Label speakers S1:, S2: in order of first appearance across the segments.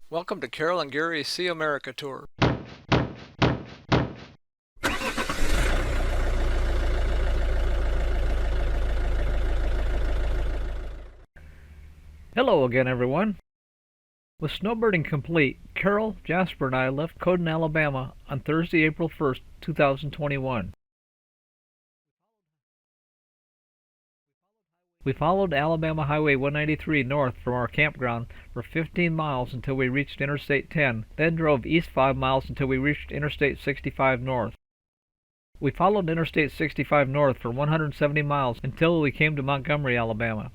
S1: Welcome to Carol and Gary's See America Tour.
S2: Hello again, everyone. With snowbirding complete, Carol, Jasper, and I left Coden, Alabama on Thursday, April 1st, 2021. We followed Alabama Highway 193 north from our campground for 15 miles until we reached Interstate 10, then drove east 5 miles until we reached Interstate 65 north. We followed Interstate 65 north for 170 miles until we came to Montgomery, Alabama.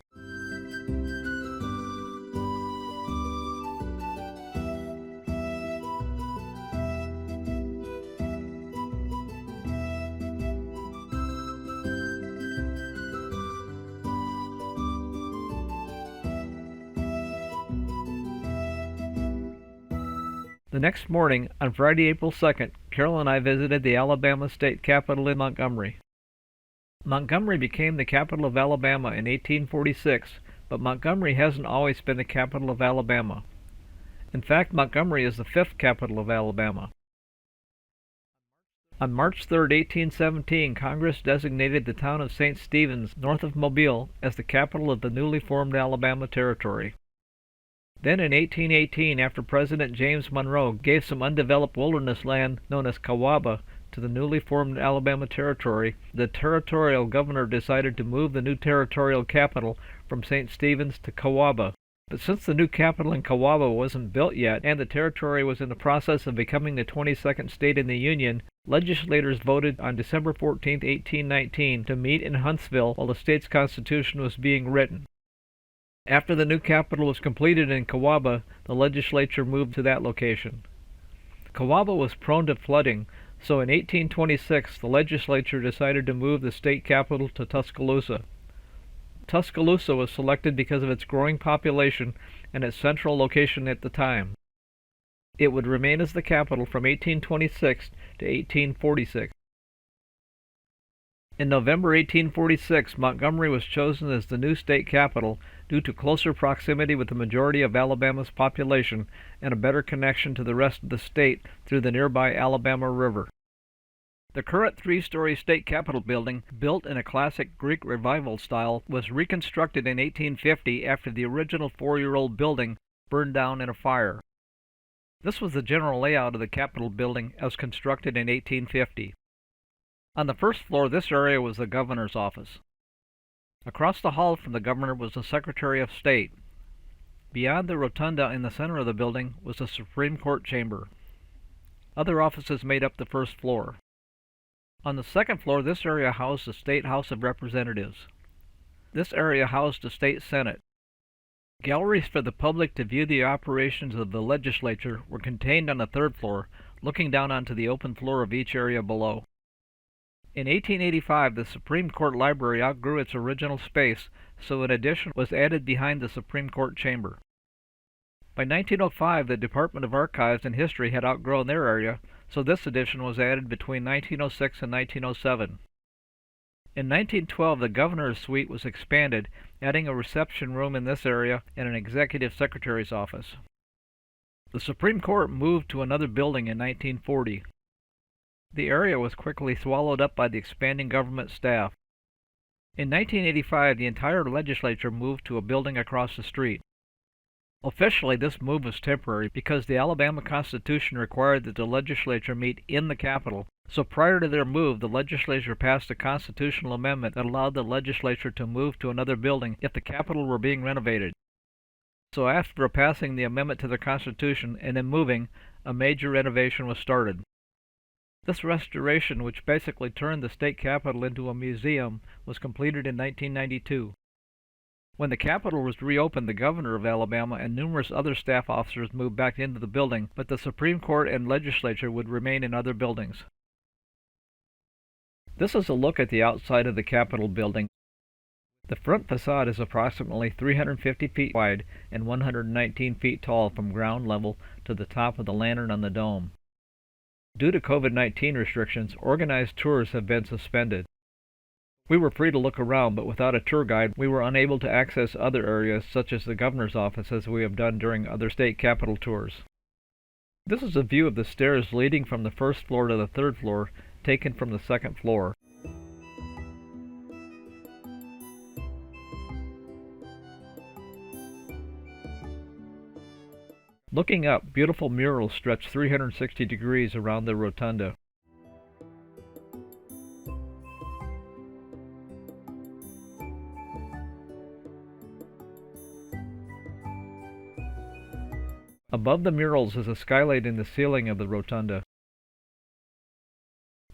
S2: The next morning, on Friday, April 2nd, Carol and I visited the Alabama state capitol in Montgomery. Montgomery became the capital of Alabama in 1846, but Montgomery hasn't always been the capital of Alabama. In fact, Montgomery is the fifth capital of Alabama. On March 3, 1817, Congress designated the town of St. Stephen's, north of Mobile, as the capital of the newly formed Alabama Territory. Then in 1818, after President James Monroe gave some undeveloped wilderness land known as Kawaba to the newly formed Alabama Territory, the territorial governor decided to move the new territorial capital from St. Stephen's to Kawaba. But since the new capital in Kawaba wasn't built yet, and the territory was in the process of becoming the 22nd state in the Union, legislators voted on December 14, 1819, to meet in Huntsville while the state's constitution was being written. After the new capital was completed in Kawaba, the legislature moved to that location. Kawaba was prone to flooding, so in 1826 the legislature decided to move the state capital to Tuscaloosa. Tuscaloosa was selected because of its growing population and its central location at the time. It would remain as the capital from 1826 to 1846. In November 1846, Montgomery was chosen as the new state capital due to closer proximity with the majority of Alabama's population and a better connection to the rest of the state through the nearby Alabama River. The current three-story state capitol building, built in a classic Greek Revival style, was reconstructed in 1850 after the original four-year-old building burned down in a fire. This was the general layout of the Capitol building as constructed in 1850. On the first floor, this area was the governor's office. Across the hall from the governor was the Secretary of State. Beyond the rotunda in the center of the building was the Supreme Court chamber. Other offices made up the first floor. On the second floor, this area housed the State House of Representatives. This area housed the State Senate. Galleries for the public to view the operations of the legislature were contained on the third floor, looking down onto the open floor of each area below. In 1885, the Supreme Court Library outgrew its original space, so an addition was added behind the Supreme Court chamber. By 1905, the Department of Archives and History had outgrown their area, so this addition was added between 1906 and 1907. In 1912, the governor's suite was expanded, adding a reception room in this area and an executive secretary's office. The Supreme Court moved to another building in 1940. The area was quickly swallowed up by the expanding government staff. In 1985, the entire legislature moved to a building across the street. Officially, this move was temporary because the Alabama Constitution required that the legislature meet in the Capitol, so prior to their move, the legislature passed a constitutional amendment that allowed the legislature to move to another building if the Capitol were being renovated. So after passing the amendment to the Constitution and then moving, a major renovation was started. This restoration, which basically turned the state capitol into a museum, was completed in 1992. When the Capitol was reopened, the governor of Alabama and numerous other staff officers moved back into the building, but the Supreme Court and legislature would remain in other buildings. This is a look at the outside of the Capitol building. The front facade is approximately 350 feet wide and 119 feet tall from ground level to the top of the lantern on the dome. Due to COVID-19 restrictions, organized tours have been suspended. We were free to look around, but without a tour guide, we were unable to access other areas such as the governor's office as we have done during other state capitol tours. This is a view of the stairs leading from the first floor to the third floor, taken from the second floor. Looking up, beautiful murals stretch 360 degrees around the rotunda. Above the murals is a skylight in the ceiling of the rotunda.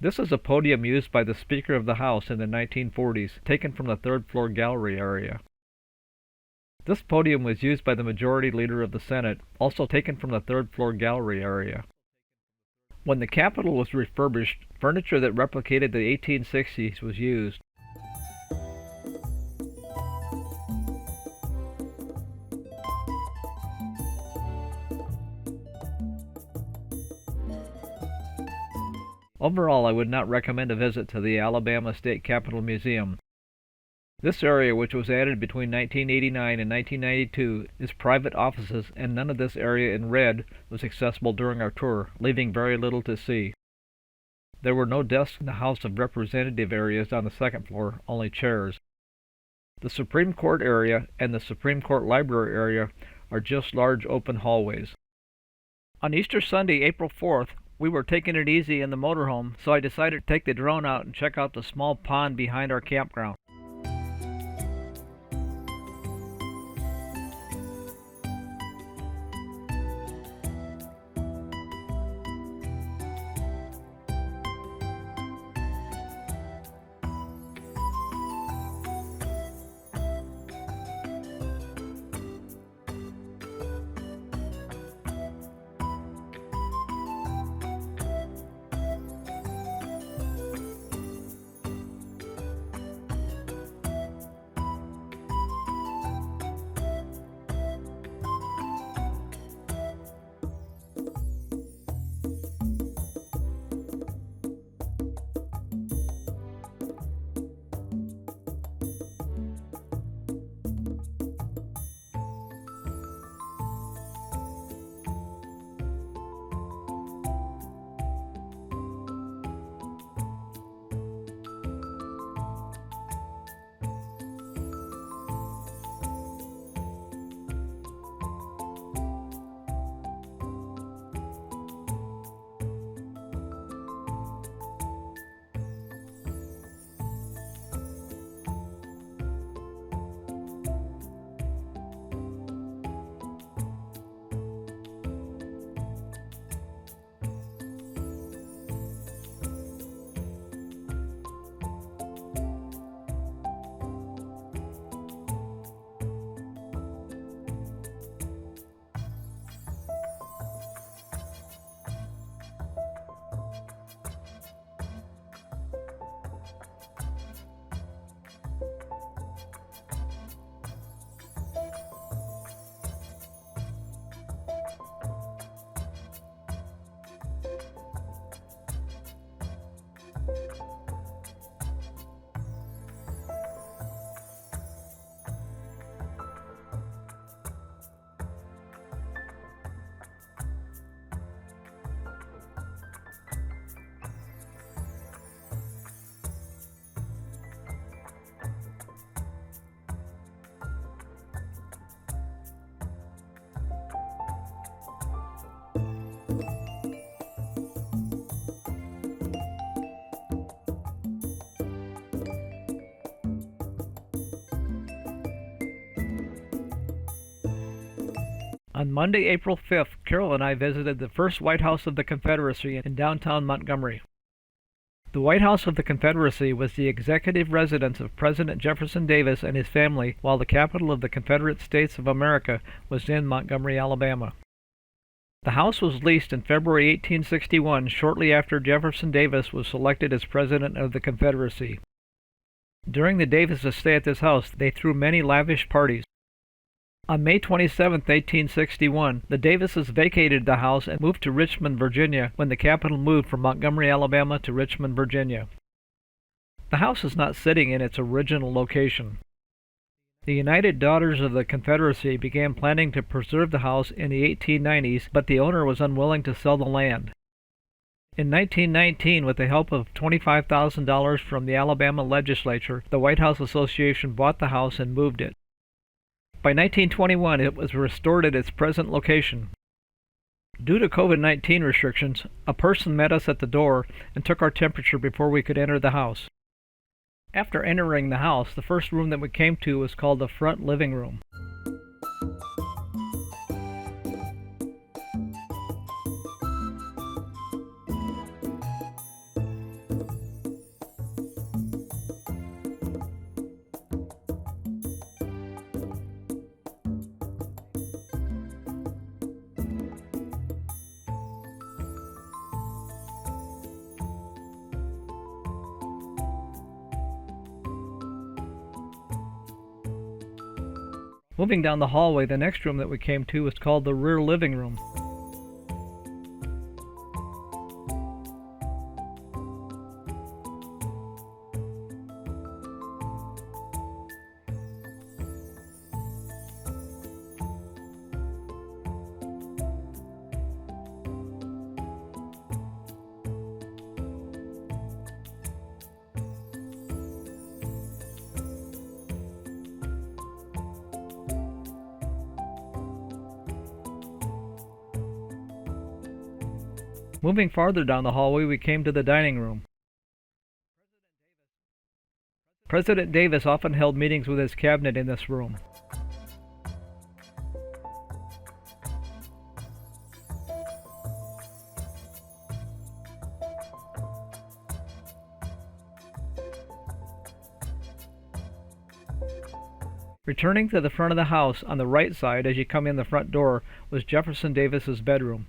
S2: This is a podium used by the Speaker of the House in the 1940s, taken from the third floor gallery area. This podium was used by the Majority Leader of the Senate, also taken from the third floor gallery area. When the Capitol was refurbished, furniture that replicated the 1860s was used. Overall, I would not recommend a visit to the Alabama State Capitol Museum. This area, which was added between 1989 and 1992, is private offices, and none of this area in red was accessible during our tour, leaving very little to see. There were no desks in the House of Representative areas on the second floor, only chairs. The Supreme Court area and the Supreme Court Library area are just large open hallways. On Easter Sunday, April 4th, we were taking it easy in the motorhome, so I decided to take the drone out and check out the small pond behind our campground. On Monday, April 5th, Carol and I visited the first White House of the Confederacy in downtown Montgomery. The White House of the Confederacy was the executive residence of President Jefferson Davis and his family, while the capital of the Confederate States of America was in Montgomery, Alabama. The house was leased in February 1861, shortly after Jefferson Davis was selected as President of the Confederacy. During the Davises' stay at this house, they threw many lavish parties. On May 27, 1861, the Davises vacated the house and moved to Richmond, Virginia, when the capital moved from Montgomery, Alabama to Richmond, Virginia. The house is not sitting in its original location. The United Daughters of the Confederacy began planning to preserve the house in the 1890s, but the owner was unwilling to sell the land. In 1919, with the help of $25,000 from the Alabama legislature, the White House Association bought the house and moved it. By 1921, it was restored at its present location. Due to COVID-19 restrictions, a person met us at the door and took our temperature before we could enter the house. After entering the house, the first room that we came to was called the front living room. Moving down the hallway, the next room that we came to was called the rear living room. Moving farther down the hallway, we came to the dining room. President Davis often held meetings with his cabinet in this room. Returning to the front of the house, on the right side as you come in the front door, was Jefferson Davis's bedroom.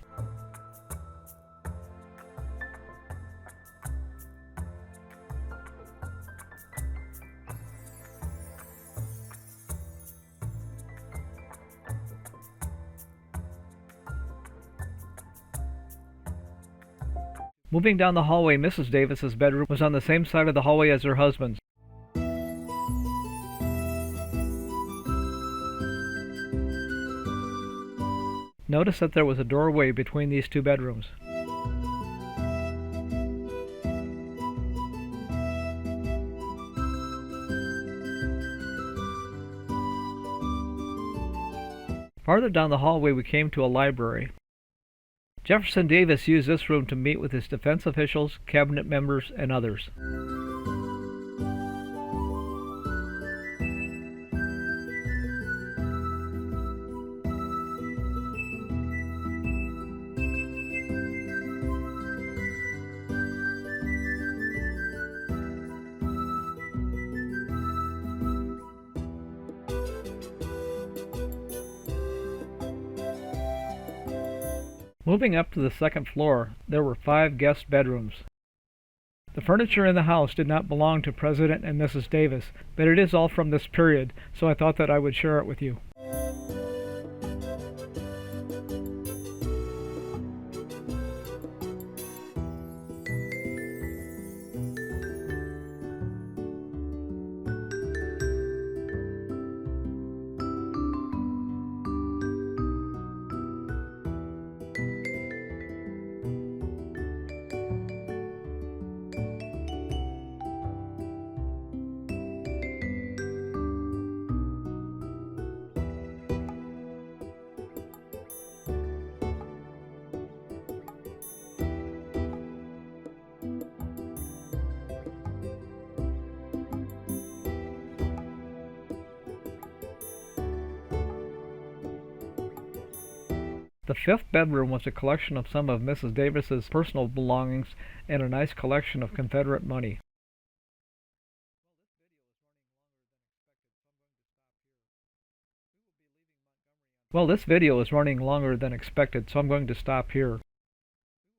S2: Moving down the hallway, Mrs. Davis's bedroom was on the same side of the hallway as her husband's. Notice that there was a doorway between these two bedrooms. Farther down the hallway, we came to a library. Jefferson Davis used this room to meet with his defense officials, cabinet members, and others. Moving up to the second floor, there were 5 guest bedrooms. The furniture in the house did not belong to President and Mrs. Davis, but it is all from this period, so I thought that I would share it with you. The 5th bedroom was a collection of some of Mrs. Davis's personal belongings and a nice collection of Confederate money. Well, this video is running longer than expected, so I'm going to stop here.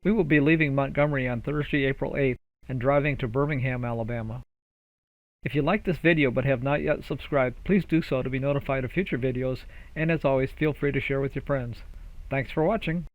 S2: We will be leaving Montgomery on Thursday, April 8th, and driving to Birmingham, Alabama. If you like this video but have not yet subscribed, please do so to be notified of future videos, and as always, feel free to share with your friends. Thanks for watching.